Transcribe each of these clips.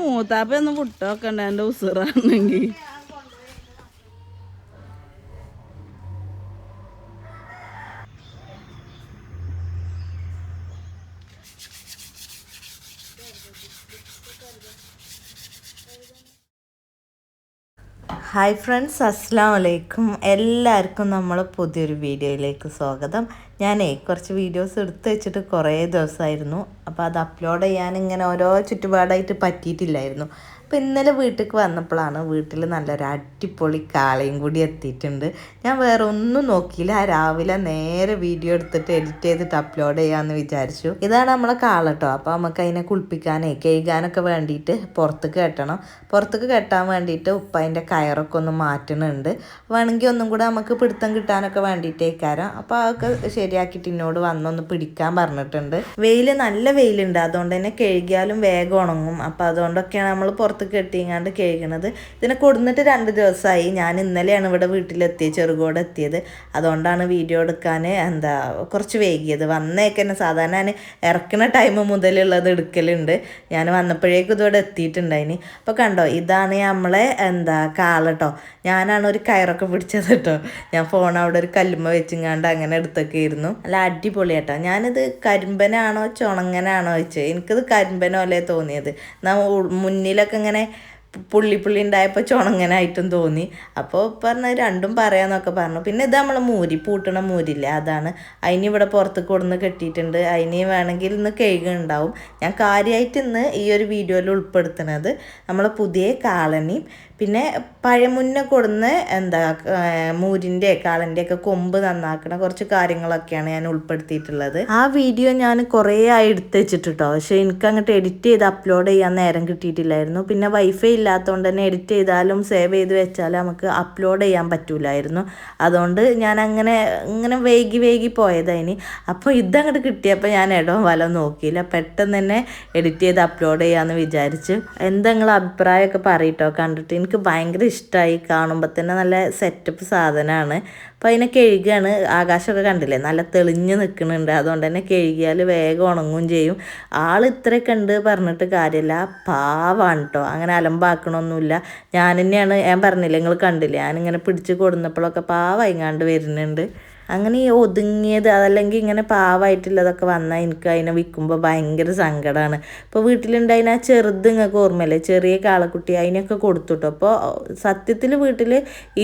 മൂത്താപ്പ ഒന്ന് വിട്ടോക്കണ്ട എൻ്റെ ഉസുറാണെങ്കിൽ. ഹായ് ഫ്രണ്ട്സ്, അസ്സലാമു അലൈക്കും. എല്ലാവർക്കും നമ്മളെ പുതിയൊരു വീഡിയോയിലേക്ക് സ്വാഗതം. ഞാനേ കുറച്ച് വീഡിയോസ് എടുത്ത് വെച്ചിട്ട് കുറേ ദിവസമായിരുന്നു. അപ്പോൾ അത് അപ്ലോഡ് ചെയ്യാൻ ഇങ്ങനെ ഓരോ ചുറ്റുപാടായിട്ട് പറ്റിയിട്ടില്ലായിരുന്നു. അപ്പോൾ ഇന്നലെ വീട്ടിലേക്ക് വന്നപ്പോഴാണ് വീട്ടിൽ നല്ലൊരു അടിപൊളി കാളയും കൂടി എത്തിയിട്ടുണ്ട്. ഞാൻ വേറെ ഒന്നും നോക്കിയില്ല, രാവിലെ നേരെ വീഡിയോ എടുത്തിട്ട് എഡിറ്റ് ചെയ്തിട്ട് അപ്ലോഡ് ചെയ്യാമെന്ന് വിചാരിച്ചു. ഇതാണ് നമ്മളെ കാള കേട്ടോ. അപ്പോൾ നമുക്ക് അതിനെ കുളിപ്പിക്കാനേ കഴുകാനൊക്കെ വേണ്ടിയിട്ട് പുറത്തേക്ക് കെട്ടണം. പുറത്തേക്ക് കെട്ടാൻ വേണ്ടിയിട്ട് ഉപ്പതിൻ്റെ കയറൊക്കെ ഒന്ന് മാറ്റുന്നുണ്ട്. വേണമെങ്കിൽ ഒന്നും കൂടെ നമുക്ക് പിടുത്തം കിട്ടാനൊക്കെ വേണ്ടിയിട്ടേക്കാരം. അപ്പോൾ അതൊക്കെ ശരിയാക്കിയിട്ട് എന്നോട് വന്നൊന്ന് പിടിക്കാൻ പറഞ്ഞിട്ടുണ്ട്. നല്ല വെയിലുണ്ട്, അതുകൊണ്ട് തന്നെ കഴുകിയാലും വേഗം ഉണങ്ങും. അപ്പോൾ അതുകൊണ്ടൊക്കെയാണ് നമ്മൾ പുറത്ത് കെട്ടിങ്ങാണ്ട് കഴുകണത്. ഇതിനെ കൊടുന്നിട്ട് 2 ദിവസമായി. ഞാൻ ഇന്നലെയാണ് ഇവിടെ വീട്ടിലെത്തിയത്, ചെറുകോട് എത്തിയത്. അതുകൊണ്ടാണ് വീഡിയോ എടുക്കാൻ കുറച്ച് വൈകിയത്. വന്നേക്ക് തന്നെ സാധാരണ ഞാൻ ഇറക്കുന്ന ടൈം മുതലുള്ളത് എടുക്കലുണ്ട്. ഞാൻ വന്നപ്പോഴേക്കും ഇതോടെ എത്തിയിട്ടുണ്ടായിന്. അപ്പോൾ കണ്ടോ, ഇതാണ് നമ്മളെ കാളട്ടോ. ഞാനാണ് ഒരു കയറൊക്കെ പിടിച്ചത് കേട്ടോ. ഞാൻ ഫോൺ അവിടെ ഒരു കല്ലുമ്മ വെച്ചിങ്ങാണ്ട് അങ്ങനെ എടുത്തൊക്കെ ആയിരുന്നു. നല്ല അടിപൊളിയാട്ടോ. ഞാനിത് കരിമ്പനാണോ ചുണങ്ങനാണോ വെച്ചത്. എനിക്കത് കരിമ്പനോലെ തോന്നിയത്. മുന്നിലൊക്കെ ഇങ്ങനെ പുള്ളി ഉണ്ടായപ്പോൾ ചുണങ്ങനായിട്ടും തോന്നി. അപ്പോൾ പറഞ്ഞ രണ്ടും പറയാമെന്നൊക്കെ പറഞ്ഞു. പിന്നെ ഇത് നമ്മൾ പൂട്ടണ മൂരില്ലേ, അതാണ്. അതിനിവിടെ പുറത്ത് കൊടുന്ന് കെട്ടിയിട്ടുണ്ട്. അതിന് വേണമെങ്കിൽ ഇന്ന് കഴുകുണ്ടാവും. ഞാൻ കാര്യമായിട്ട് ഇന്ന് ഈ ഒരു വീഡിയോയിൽ ഉൾപ്പെടുത്തുന്നത് നമ്മളെ പുതിയ കാളനെയും പിന്നെ മുന്നേ കൊടുന്ന് മൂരിൻ്റെ കാളൻ്റെ ഒക്കെ കൊമ്പ് നന്നാക്കണ കുറച്ച് കാര്യങ്ങളൊക്കെയാണ് ഞാൻ ഉൾപ്പെടുത്തിയിട്ടുള്ളത്. ആ വീഡിയോ ഞാൻ കുറേ ആയി എടുത്ത് വെച്ചിട്ടോ. പക്ഷേ എനിക്ക് അങ്ങോട്ട് എഡിറ്റ് ചെയ്ത് അപ്ലോഡ് ചെയ്യാൻ നേരം കിട്ടിയിട്ടില്ലായിരുന്നു. പിന്നെ വൈഫൈ ഇല്ലാത്തതുകൊണ്ട് തന്നെ എഡിറ്റ് ചെയ്താലും സേവ് ചെയ്ത് വെച്ചാലും നമുക്ക് അപ്ലോഡ് ചെയ്യാൻ പറ്റൂലായിരുന്നു. അതുകൊണ്ട് ഞാൻ ഇങ്ങനെ വൈകി പോയതിന്. അപ്പോൾ ഇതങ്ങോട്ട് കിട്ടിയപ്പോൾ ഞാൻ ഇടവും വലം നോക്കിയില്ല, പെട്ടെന്ന് തന്നെ എഡിറ്റ് ചെയ്ത് അപ്ലോഡ് ചെയ്യാമെന്ന് വിചാരിച്ചു. എന്തെങ്കിലും അഭിപ്രായമൊക്കെ പറയട്ടോ. കണ്ടിട്ട് എനിക്ക് ഭയങ്കര ഇഷ്ടമായി. കാണുമ്പോൾ തന്നെ നല്ല സെറ്റപ്പ് സാധനമാണ്. അപ്പോൾ അതിനെ കഴുകുകയാണ്. ആകാശമൊക്കെ കണ്ടില്ലേ, നല്ല തെളിഞ്ഞ് നിൽക്കുന്നുണ്ട്. അതുകൊണ്ട് തന്നെ കഴുകിയാൽ വേഗം ഉണങ്ങുകയും ചെയ്യും. ആൾ ഇത്രയൊക്കെ ഉണ്ട് പറഞ്ഞിട്ട് കാര്യമില്ല, പാവാണ് കേട്ടോ. അങ്ങനെ അലമ്പാക്കണമൊന്നുമില്ല. ഞാൻ തന്നെയാണ്, ഞാൻ പറഞ്ഞില്ലേ, നിങ്ങൾ കണ്ടില്ലേ, ഞാനിങ്ങനെ പിടിച്ച് കൊടുന്നപ്പോഴൊക്കെ പാവായിങ്ങാണ്ട് വരുന്നുണ്ട്. അങ്ങനെ ഈ ഒതുങ്ങിയത് അതല്ലെങ്കിൽ ഇങ്ങനെ പാവമായിട്ടുള്ളതൊക്കെ വന്നാൽ എനിക്ക് അതിനെ വിൽക്കുമ്പോൾ ഭയങ്കര സങ്കടമാണ്. ഇപ്പോൾ വീട്ടിലുണ്ടായിന് ആ ചെറുത് നിങ്ങൾക്ക് ഓർമ്മയില്ലേ, ചെറിയ കാളക്കുട്ടി, അതിനൊക്കെ കൊടുത്തുട്ടോ. അപ്പോൾ സത്യത്തിൽ വീട്ടിൽ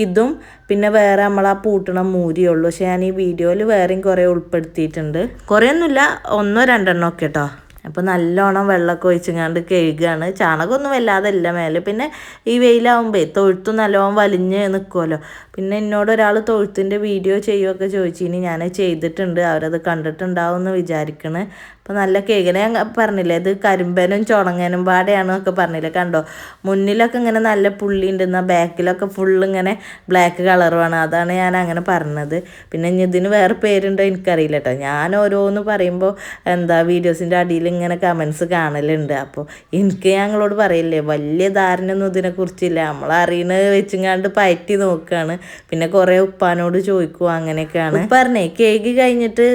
ഇതും പിന്നെ വേറെ നമ്മൾ ആ പൂട്ടണ മൂരിയുള്ളൂ. പക്ഷേ ഞാൻ ഈ വീഡിയോയിൽ വേറെയും കുറേ ഉൾപ്പെടുത്തിയിട്ടുണ്ട്. കുറേയൊന്നുമില്ല, 1-2 ഒക്കെ കേട്ടോ. അപ്പോൾ നല്ലോണം വെള്ളമൊക്കെ ഒഴിച്ചങ്ങാണ്ട് കഴുകുകയാണ്. ചാണകമൊന്നും വല്ലാതെ ഇല്ല മേലെ. പിന്നെ ഈ വെയിലാവുമ്പോൾ തൊഴുത്തും നല്ലോണം വലിഞ്ഞ് നിൽക്കുമല്ലോ. പിന്നെ എന്നോട് ഒരാൾ തൊഴുത്തിൻ്റെ വീഡിയോ ചെയ്യുകയൊക്കെ ചോദിച്ചിനി. ഞാൻ ചെയ്തിട്ടുണ്ട്, അവരത് കണ്ടിട്ടുണ്ടാവും എന്ന് വിചാരിക്കണ്. അപ്പോൾ നല്ല കേക്കിനെ ഞാൻ പറഞ്ഞില്ലേ, ഇത് കരിമ്പനും ചുണങ്ങനും പാടെയാണെന്നൊക്കെ പറഞ്ഞില്ലേ. കണ്ടോ, മുന്നിലൊക്കെ ഇങ്ങനെ നല്ല പുള്ളി ഉണ്ടെന്നാൽ ബാക്കിലൊക്കെ ഫുള്ളിങ്ങനെ ബ്ലാക്ക് കളറുമാണ്. അതാണ് ഞാൻ അങ്ങനെ പറഞ്ഞത്. പിന്നെ ഇതിന് വേറെ പേരുണ്ടോ എനിക്കറിയില്ല കേട്ടോ. ഞാൻ ഓരോന്ന് പറയുമ്പോൾ വീഡിയോസിൻ്റെ അടിയിൽ ഇങ്ങനെ കമൻസ് കാണലുണ്ട്. അപ്പോൾ എനിക്ക് ഞങ്ങളോട് പറയില്ലേ, വലിയ ധാരണയൊന്നും ഇതിനെക്കുറിച്ചില്ല. നമ്മളറിയണത് വെച്ചിങ്ങാണ്ട് പയറ്റി നോക്കുകയാണ്. പിന്നെ കുറേ ഉപ്പാനോട് ചോദിക്കുക, അങ്ങനെയൊക്കെയാണ്. പറഞ്ഞേ കേക്ക് കഴിഞ്ഞിട്ട്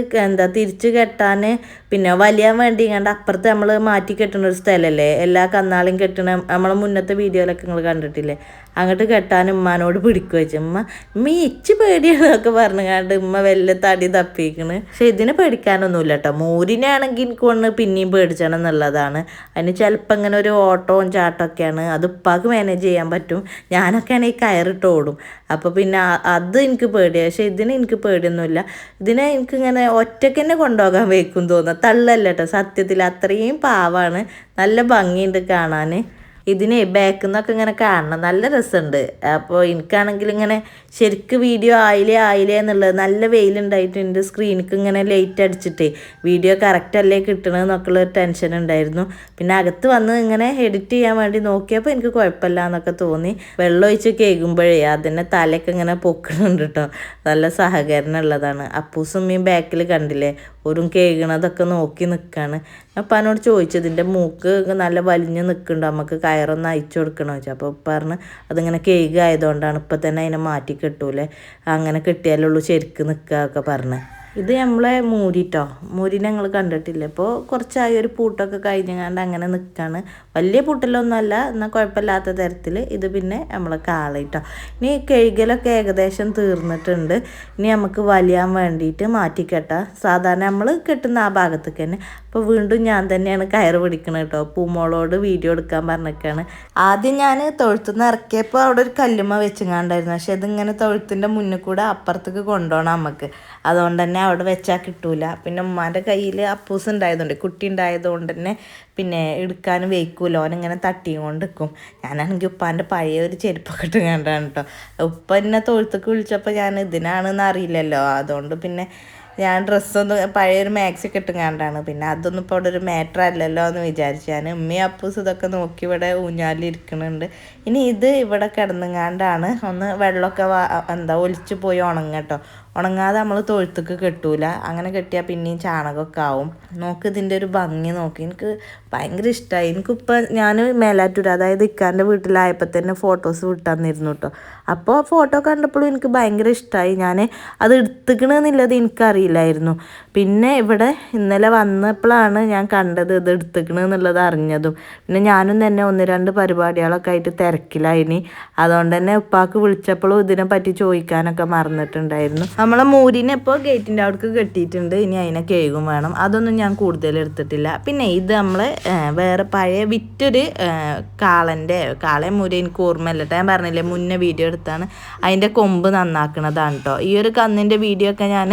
തിരിച്ച് കെട്ടാൻ പിന്നെ വലിയാൻ വേണ്ടി കണ്ട് അപ്പുറത്ത് നമ്മൾ മാറ്റി കെട്ടുന്ന ഒരു സ്ഥലമല്ലേ, എല്ലാ കന്നാളും കെട്ടണ, നമ്മളെ മുന്നത്തെ വീഡിയോയിലൊക്കെ നിങ്ങൾ കണ്ടിട്ടില്ലേ, അങ്ങോട്ട് കെട്ടാൻ ഉമ്മാനോട് പിടിക്കുക വെച്ചു. ഉമ്മ ഇച്ച് പേടിയാണെന്നൊക്കെ പറഞ്ഞുകൊണ്ട് ഉമ്മ വല്ല തടി തപ്പിക്കണ്. പക്ഷെ ഇതിനെ പേടിക്കാനൊന്നുമില്ല കേട്ടോ. മൂരിനാണെങ്കിൽ എനിക്ക് കൊണ്ട് പിന്നെയും പേടിച്ചണം എന്നുള്ളതാണ്. അതിന് ചിലപ്പോൾ ഇങ്ങനെ ഒരു ഓട്ടവും ചാട്ടമൊക്കെയാണ്, അത് ഉപ്പാക്ക് മാനേജ് ചെയ്യാൻ പറ്റും. ഞാനൊക്കെയാണ് ഈ കയറിട്ട് ഓടും. അപ്പോൾ പിന്നെ അത് എനിക്ക് പേടിയാണ്. പക്ഷെ ഇതിന് എനിക്ക് പേടിയൊന്നുമില്ല. ഇതിനെ എനിക്കിങ്ങനെ ഒറ്റയ്ക്ക് തന്നെ കൊണ്ടുപോകാൻ വയ്ക്കും തോന്നുക. തള്ളല്ല കേട്ടോ, സത്യത്തിൽ അത്രയും പാവാണ്. നല്ല ഭംഗിയുണ്ട് കാണാൻ. ഇതിനെ ബാക്കിൽ നിന്നൊക്കെ ഇങ്ങനെ കാണണം, നല്ല രസമുണ്ട്. അപ്പോൾ എനിക്കാണെങ്കിൽ ഇങ്ങനെ ശരിക്കും വീഡിയോ ആയില്ലേ എന്നുള്ളത്, നല്ല വെയിലുണ്ടായിട്ട് എൻ്റെ സ്ക്രീനിക്ക് ഇങ്ങനെ ലൈറ്റ് അടിച്ചിട്ടേ വീഡിയോ കറക്റ്റല്ലേ കിട്ടണമെന്നൊക്കെയുള്ളൊരു ടെൻഷൻ ഉണ്ടായിരുന്നു. പിന്നെ അകത്ത് വന്ന് ഇങ്ങനെ എഡിറ്റ് ചെയ്യാൻ വേണ്ടി നോക്കിയപ്പോൾ എനിക്ക് കുഴപ്പമില്ല എന്നൊക്കെ തോന്നി. വെള്ളം ഒഴിച്ച് കേൾക്കുമ്പോഴേ അതിൻ്റെ തലയൊക്കെ ഇങ്ങനെ പൊക്കണുണ്ട് കേട്ടോ. നല്ല സഹകരണം ഉള്ളതാണ്. അപ്പൂസുമ്മയും ബാക്കിൽ കണ്ടില്ലേ, ഒരു കേൾക്കണതൊക്കെ നോക്കി നിൽക്കുകയാണ്. അപ്പം എന്നോട് ചോദിച്ചതിൻ്റെ മൂക്ക് നല്ല വലിഞ്ഞ് നിൽക്കുന്നുണ്ട്, നമുക്ക് കയറൊന്ന് അയച്ചു കൊടുക്കണമെന്ന് വെച്ചാൽ. അപ്പോൾ പറഞ്ഞ് അതിങ്ങനെ കേൾക്കുക ആയതുകൊണ്ടാണ്, ഇപ്പം തന്നെ അതിനെ മാറ്റി കെട്ടൂലേ, അങ്ങനെ കെട്ടിയാലുള്ളൂ ശരിക്ക് നിൽക്കുക ഒക്കെ പറഞ്ഞ്. ഇത് നമ്മളെ മൂരിട്ടോ, മൂരിനെ ഞങ്ങൾ കണ്ടിട്ടില്ല. ഇപ്പോൾ കുറച്ചായി ഒരു പൂട്ടൊക്കെ കഴിഞ്ഞങ്ങാണ്ട് അങ്ങനെ നിൽക്കുകയാണ്. വലിയ പൂട്ടലൊന്നുമല്ല, എന്നാൽ കുഴപ്പമില്ലാത്ത തരത്തിൽ. ഇത് പിന്നെ നമ്മളെ കാളയിട്ടോ. ഇനി കഴുകലൊക്കെ ഏകദേശം തീർന്നിട്ടുണ്ട്. ഇനി നമുക്ക് വലിയാൻ വേണ്ടിയിട്ട് മാറ്റിക്കെട്ടാം. സാധാരണ നമ്മൾ കെട്ടുന്ന ആ ഭാഗത്തേക്ക് തന്നെ. അപ്പോൾ വീണ്ടും ഞാൻ തന്നെയാണ് കയറ് പിടിക്കുന്നത് കേട്ടോ. പൂമോളോട് വീഡിയോ എടുക്കാൻ പറഞ്ഞിരിക്കുകയാണ്. ആദ്യം ഞാൻ തൊഴുത്തുനിന്ന് ഇറക്കിയപ്പോൾ അവിടെ ഒരു കല്ലുമ്മ വെച്ചുങ്ങാണ്ടായിരുന്നു. പക്ഷെ ഇതിങ്ങനെ തൊഴുത്തിൻ്റെ മുന്നിൽ കൂടെ അപ്പുറത്തേക്ക് കൊണ്ടുപോകണം നമുക്ക്. അതുകൊണ്ട് തന്നെ അവിടെ വെച്ചാൽ കിട്ടൂല. പിന്നെ ഉമ്മാൻ്റെ കയ്യിൽ അപ്പൂസ് ഉണ്ടായതുകൊണ്ട്, കുട്ടി ഉണ്ടായതുകൊണ്ട് തന്നെ പിന്നെ എടുക്കാനും വെയ്ക്കൂല. ഓനിങ്ങനെ തട്ടിയും കൊണ്ട് നിൽക്കും. ഞാനാണെങ്കിൽ ഉപ്പാൻ്റെ പഴയ ഒരു ചെരുപ്പൊക്കെ ഇട്ട് കണ്ടാണ് കേട്ടോ. ഉപ്പ എന്നെ തൊഴുത്തേക്ക് വിളിച്ചപ്പോൾ ഞാൻ ഇതിനാണെന്ന് അറിയില്ലല്ലോ. അതുകൊണ്ട് പിന്നെ ഞാൻ ഡ്രസ്സൊന്നും പഴയൊരു മാക്സി ഒക്കെ ഇട്ടുങ്ങാണ്ടാണ്. പിന്നെ അതൊന്നും ഇപ്പോൾ അവിടെ ഒരു മാറ്റർ അല്ലല്ലോ എന്ന് വിചാരിച്ചു ഞാൻ. ഉമ്മയും അപ്പൂസ് ഇതൊക്കെ നോക്കി ഇവിടെ ഊഞ്ഞാലിരിക്കുന്നുണ്ട്. ഇനി ഇത് ഇവിടെ കിടന്നുങ്ങാണ്ടാണ് ഒന്ന് വെള്ളമൊക്കെ ഒലിച്ചു പോയി ഉണങ്ങട്ടോ. ഉണങ്ങാതെ നമ്മൾ തൊഴുത്തേക്ക് കെട്ടൂല. അങ്ങനെ കെട്ടിയാൽ പിന്നെയും ചാണകമൊക്കെ ആവും. നോക്ക് ഇതിൻ്റെ ഒരു ഭംഗി നോക്കി. എനിക്ക് ഭയങ്കര ഇഷ്ടമായി. എനിക്കിപ്പോൾ ഞാൻ മേലാറ്റൂർ, അതായത് ഇക്കാൻ്റെ വീട്ടിലായപ്പോൾ തന്നെ ഫോട്ടോസ് വിട്ടുതന്നിരുന്നു കേട്ടോ. അപ്പോൾ ഫോട്ടോ കണ്ടപ്പോഴും എനിക്ക് ഭയങ്കര ഇഷ്ടമായി. ഞാൻ അത് എടുത്തിക്കണമെന്നുള്ളത് എനിക്കറിയില്ലായിരുന്നു. പിന്നെ ഇവിടെ ഇന്നലെ വന്നപ്പോഴാണ് ഞാൻ കണ്ടത് ഇത് എടുത്തിക്കണമെന്നുള്ളത് അറിഞ്ഞതും. പിന്നെ ഞാനും തന്നെ 1-2 പരിപാടികളൊക്കെ ആയിട്ട് തിരക്കിലായിനി. അതുകൊണ്ട് തന്നെ ഉപ്പാക്ക് വിളിച്ചപ്പോഴും ഇതിനെപ്പറ്റി ചോദിക്കാനൊക്കെ മറന്നിട്ടുണ്ടായിരുന്നു. നമ്മളെ മൂരിനെ ഇപ്പോൾ ഗേറ്റിൻ്റെ അവിടേക്ക് കെട്ടിയിട്ടുണ്ട്. ഇനി അതിനെ കേൾക്കും വേണം. അതൊന്നും ഞാൻ കൂടുതൽ എടുത്തിട്ടില്ല. പിന്നെ ഇത് നമ്മൾ വേറെ പഴയ വിറ്റൊരു കാളെ മൂരി എനിക്ക് ഓർമ്മയില്ല കേട്ടോ. ഞാൻ പറഞ്ഞില്ലേ മുന്നേ വീഡിയോ എടുത്താണ്. അതിൻ്റെ കൊമ്പ് നന്നാക്കണതാണ് കേട്ടോ. ഈ ഒരു കന്നിൻ്റെ വീഡിയോ ഒക്കെ ഞാൻ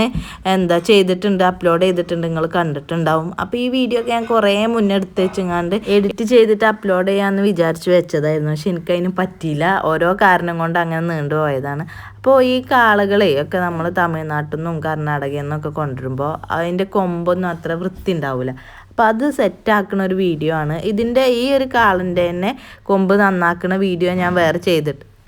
ചെയ്തിട്ടുണ്ട്, അപ്ലോഡ് ചെയ്തിട്ടുണ്ട്, നിങ്ങൾ കണ്ടിട്ടുണ്ടാവും. അപ്പോൾ ഈ വീഡിയോ ഒക്കെ ഞാൻ കുറേ മുന്നേ എടുത്ത് വെച്ചങ്ങാണ്ട് എഡിറ്റ് ചെയ്തിട്ട് അപ്ലോഡ് ചെയ്യാമെന്ന് വിചാരിച്ച് വെച്ചതായിരുന്നു. പക്ഷെ എനിക്കതിന് പറ്റിയില്ല. ഓരോ കാരണം കൊണ്ട് അങ്ങനെ നീണ്ടുപോയതാണ്. അപ്പോൾ ഈ കാളകളെ ഒക്കെ നമ്മൾ തമിഴ്നാട്ടിൽ നിന്നും കർണാടകയിൽ നിന്നൊക്കെ കൊണ്ടുവരുമ്പോൾ അതിൻ്റെ കൊമ്പൊന്നും അത്ര വൃത്തി ഉണ്ടാവില്ല. അപ്പോൾ അത് സെറ്റാക്കുന്ന ഒരു വീഡിയോ ആണ്. ഇതിൻ്റെ ഈ ഒരു കാളിൻ്റെ തന്നെ കൊമ്പ് നന്നാക്കുന്ന വീഡിയോ ഞാൻ വേറെ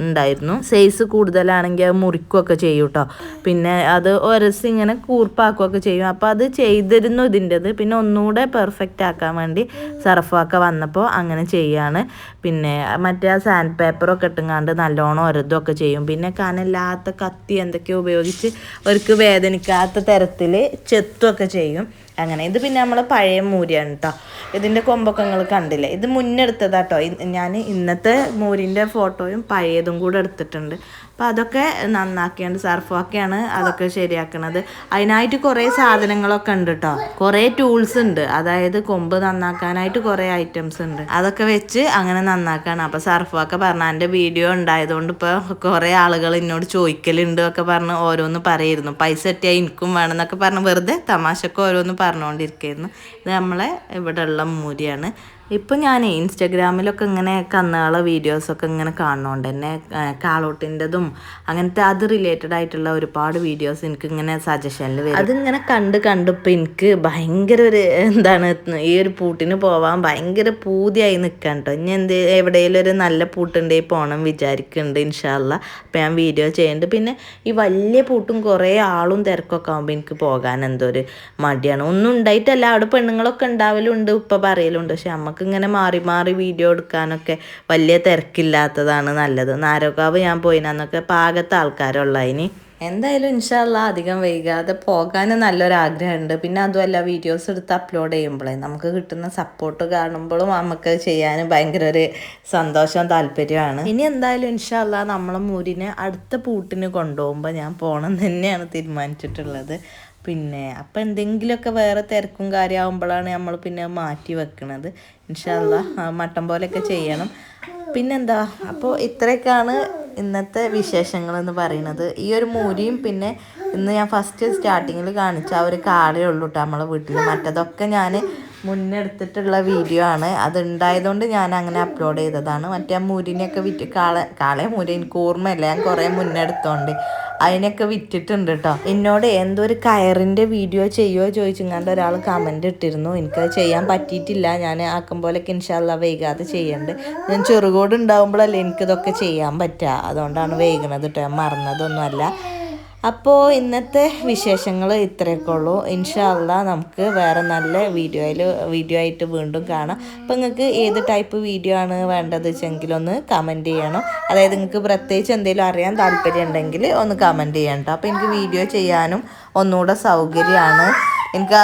ഉണ്ടായിരുന്നു. സൈസ് കൂടുതലാണെങ്കിൽ അത് മുറിക്കുകയൊക്കെ ചെയ്യും കേട്ടോ. പിന്നെ അത് ഒരസ് ഇങ്ങനെ കൂർപ്പാക്കുകയൊക്കെ ചെയ്യും. അപ്പോൾ അത് ചെയ്തിരുന്നു ഇതിൻ്റെത്. പിന്നെ ഒന്നുകൂടെ പെർഫെക്റ്റ് ആക്കാൻ വേണ്ടി സർഫൊക്കെ വന്നപ്പോൾ അങ്ങനെ ചെയ്യാണ്. പിന്നെ മറ്റേ ആ സാൻഡ് പേപ്പറൊക്കെ ഇട്ടുങ്ങാണ്ട് നല്ലോണം ഒരതൊക്കെ ചെയ്യും. പിന്നെ കനല്ലാത്ത കത്തി എന്തൊക്കെയോ ഉപയോഗിച്ച് അവർക്ക് വേദനിക്കാത്ത തരത്തിൽ ചെത്തുമൊക്കെ ചെയ്യും. അങ്ങനെ ഇത് പിന്നെ നമ്മളെ പഴയ മൂരിയാണ് കേട്ടോ. ഇതിൻ്റെ കൊമ്പൊക്കെ നിങ്ങൾ കണ്ടില്ലേ. ഇത് മുന്നെടുത്തതാട്ടോ. ഞാൻ ഇന്നത്തെ മൂരിൻ്റെ ഫോട്ടോയും പഴയതും കൂടെ എടുത്തിട്ടുണ്ട്. അപ്പോൾ അതൊക്കെ നന്നാക്കിയാണ് സർഫൊക്കെയാണ് അതൊക്കെ ശരിയാക്കണത്. അതിനായിട്ട് കുറേ സാധനങ്ങളൊക്കെ ഉണ്ട് കേട്ടോ. കുറേ ടൂൾസ് ഉണ്ട്. അതായത് കൊമ്പ് നന്നാക്കാനായിട്ട് കുറേ ഐറ്റംസ് ഉണ്ട്. അതൊക്കെ വെച്ച് അങ്ങനെ നന്നാക്കാണ്. അപ്പോൾ സർഫൊക്കെ പറഞ്ഞാൽ എൻ്റെ വീഡിയോ ഉണ്ടായതുകൊണ്ട് ഇപ്പോൾ കുറേ ആളുകൾ എന്നോട് ചോദിക്കലുണ്ട് ഒക്കെ പറഞ്ഞ് ഓരോന്ന് പറയായിരുന്നു. പൈസ എത്തിയാൽ എനിക്കും വേണമെന്നൊക്കെ പറഞ്ഞ് വെറുതെ തമാശക്ക് ഓരോന്ന് പറഞ്ഞുകൊണ്ടിരിക്കുകയായിരുന്നു. ഇത് നമ്മളെ ഇവിടെ ഉള്ള മൂരിയാണ്. ഇപ്പം ഞാൻ ഇൻസ്റ്റഗ്രാമിലൊക്കെ ഇങ്ങനെ കന്നുകാളെ വീഡിയോസൊക്കെ ഇങ്ങനെ കാണുന്നതുകൊണ്ട് തന്നെ കാളോട്ടിൻ്റെതും അങ്ങനത്തെ അത് റിലേറ്റഡ് ആയിട്ടുള്ള ഒരുപാട് വീഡിയോസ് എനിക്ക് ഇങ്ങനെ സജഷനിൽ വരും. അതിങ്ങനെ കണ്ടിപ്പോൾ എനിക്ക് ഭയങ്കര ഒരു ഈ ഒരു പൂട്ടിന് പോവാൻ ഭയങ്കര പൂതിയായി നിൽക്കാൻ കേട്ടോ. ഇനി എവിടെയെങ്കിലും ഒരു നല്ല പൂട്ടുണ്ടെങ്കിൽ പോകണം വിചാരിക്കുന്നുണ്ട് ഇൻഷാ അല്ലാ. അപ്പോൾ ഞാൻ വീഡിയോ ചെയ്യുന്നുണ്ട്. പിന്നെ ഈ വലിയ പൂട്ടും കുറേ ആളും തിരക്കൊക്കെ ആകുമ്പോൾ എനിക്ക് പോകാൻ എന്തോ ഒരു മടിയാണ്. ഒന്നും ഉണ്ടായിട്ടല്ല, അവിടെ പെണ്ണുങ്ങളൊക്കെ ഉണ്ടാവലുണ്ട്, ഇപ്പം പറയലുണ്ട്. പക്ഷെ നമുക്ക് ഇങ്ങനെ മാറി മാറി വീഡിയോ എടുക്കാനൊക്കെ വലിയ തിരക്കില്ലാത്തതാണ് നല്ലത്. നാരോക്കാവ് ഞാൻ പോയിനന്നൊക്കെ പാകത്തെ ആൾക്കാരുള്ള. ഇനി എന്തായാലും ഇൻഷാ അല്ലാ അധികം വൈകാതെ പോകാൻ നല്ലൊരാഗ്രഹമുണ്ട്. പിന്നെ അതുമല്ല വീഡിയോസ് എടുത്ത് അപ്ലോഡ് ചെയ്യുമ്പോഴേ നമുക്ക് കിട്ടുന്ന സപ്പോർട്ട് കാണുമ്പോഴും നമുക്ക് ചെയ്യാൻ ഭയങ്കര ഒരു സന്തോഷവും താല്പര്യമാണ്. ഇനി എന്തായാലും ഇൻഷാ അല്ലാ നമ്മളെ മൂരിനെ അടുത്ത പൂട്ടിന് കൊണ്ടുപോകുമ്പോൾ ഞാൻ പോകണം തന്നെയാണ് തീരുമാനിച്ചിട്ടുള്ളത്. പിന്നെ അപ്പം എന്തെങ്കിലുമൊക്കെ വേറെ തിരക്കും കാര്യമാകുമ്പോഴാണ് നമ്മൾ പിന്നെ മാറ്റി വെക്കുന്നത്. ഇൻഷാ അല്ലാ മട്ടം പോലെയൊക്കെ ചെയ്യണം. പിന്നെന്താ, അപ്പോൾ ഇത്രയൊക്കെയാണ് ഇന്നത്തെ വിശേഷങ്ങളെന്ന് പറയുന്നത്. ഈ ഒരു മൂരിയും പിന്നെ ഇന്ന് ഞാൻ ഫസ്റ്റ് സ്റ്റാർട്ടിങ്ങിൽ കാണിച്ച ആ ഒരു കാളേ ഉള്ളൂ കേട്ടോ നമ്മളെ വീട്ടിൽ. മറ്റതൊക്കെ ഞാൻ മുന്നെടുത്തിട്ടുള്ള വീഡിയോ ആണ്. അതുണ്ടായതുകൊണ്ട് ഞാൻ അങ്ങനെ അപ്ലോഡ് ചെയ്തതാണ്. മറ്റേ ആ മൂരിനെയൊക്കെ വിറ്റ് കാളെ മൂരി എനിക്ക് ഓർമ്മയില്ല, ഞാൻ കുറേ മുന്നെടുത്തോണ്ട് അതിനൊക്കെ വിറ്റിട്ടുണ്ട് കേട്ടോ. എന്നോട് എന്തോ ഒരു കയറിൻ്റെ വീഡിയോ ചെയ്യുമോ ചോദിച്ചിങ്ങാണ്ട് ഒരാൾ കമൻ്റ് ഇട്ടിരുന്നു. എനിക്കത് ചെയ്യാൻ പറ്റിയിട്ടില്ല. ഞാൻ ആക്കും പോലെയൊക്കെ ഇൻഷാ അല്ലാ വൈകാതെ ചെയ്യണ്ട്. ഞാൻ ചെറുകോട് ഉണ്ടാകുമ്പോഴല്ലേ എനിക്കിതൊക്കെ ചെയ്യാൻ പറ്റുക. അതുകൊണ്ടാണ് വൈകണത് കേട്ടോ. ഞാൻ മറന്നതൊന്നുമല്ല. അപ്പോൾ ഇന്നത്തെ വിശേഷങ്ങൾ ഇത്രയൊക്കെ ഉള്ളൂ. ഇൻഷാ അല്ലാഹ് നമുക്ക് വേറെ നല്ല വീഡിയോ ആയിട്ട് വീണ്ടും കാണാം. അപ്പോൾ നിങ്ങൾക്ക് ഏത് ടൈപ്പ് വീഡിയോ ആണ് വേണ്ടത് വെച്ചെങ്കിൽ ഒന്ന് കമൻറ്റ് ചെയ്യണം. അതായത് നിങ്ങൾക്ക് പ്രത്യേകിച്ച് എന്തെങ്കിലും അറിയാൻ താല്പര്യം ഉണ്ടെങ്കിൽ ഒന്ന് കമൻറ്റ് ചെയ്യണം കേട്ടോ. അപ്പോൾ എനിക്ക് വീഡിയോ ചെയ്യാനും ഒന്നുകൂടെ സൗകര്യമാണ്. എനിക്ക്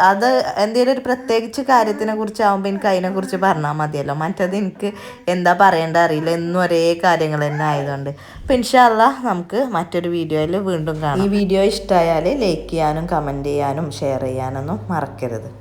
അത് എന്തെങ്കിലും ഒരു പ്രത്യേകിച്ച് കാര്യത്തിനെ കുറിച്ചാകുമ്പോൾ എനിക്ക് അതിനെക്കുറിച്ച് പറഞ്ഞാൽ മതിയല്ലോ. മറ്റത് എനിക്ക് എന്താ പറയേണ്ട അറിയില്ല, എന്നും ഒരേ കാര്യങ്ങൾ തന്നെ ആയതുകൊണ്ട്. അപ്പോൾ ഇൻഷാ അല്ലാഹ് നമുക്ക് മറ്റൊരു വീഡിയോയിൽ വീണ്ടും കാണാം. ഈ വീഡിയോ ഇഷ്ടമായാൽ ലൈക്ക് ചെയ്യാനും കമൻറ്റ് ചെയ്യാനും ഷെയർ ചെയ്യാനൊന്നും മറക്കരുത്.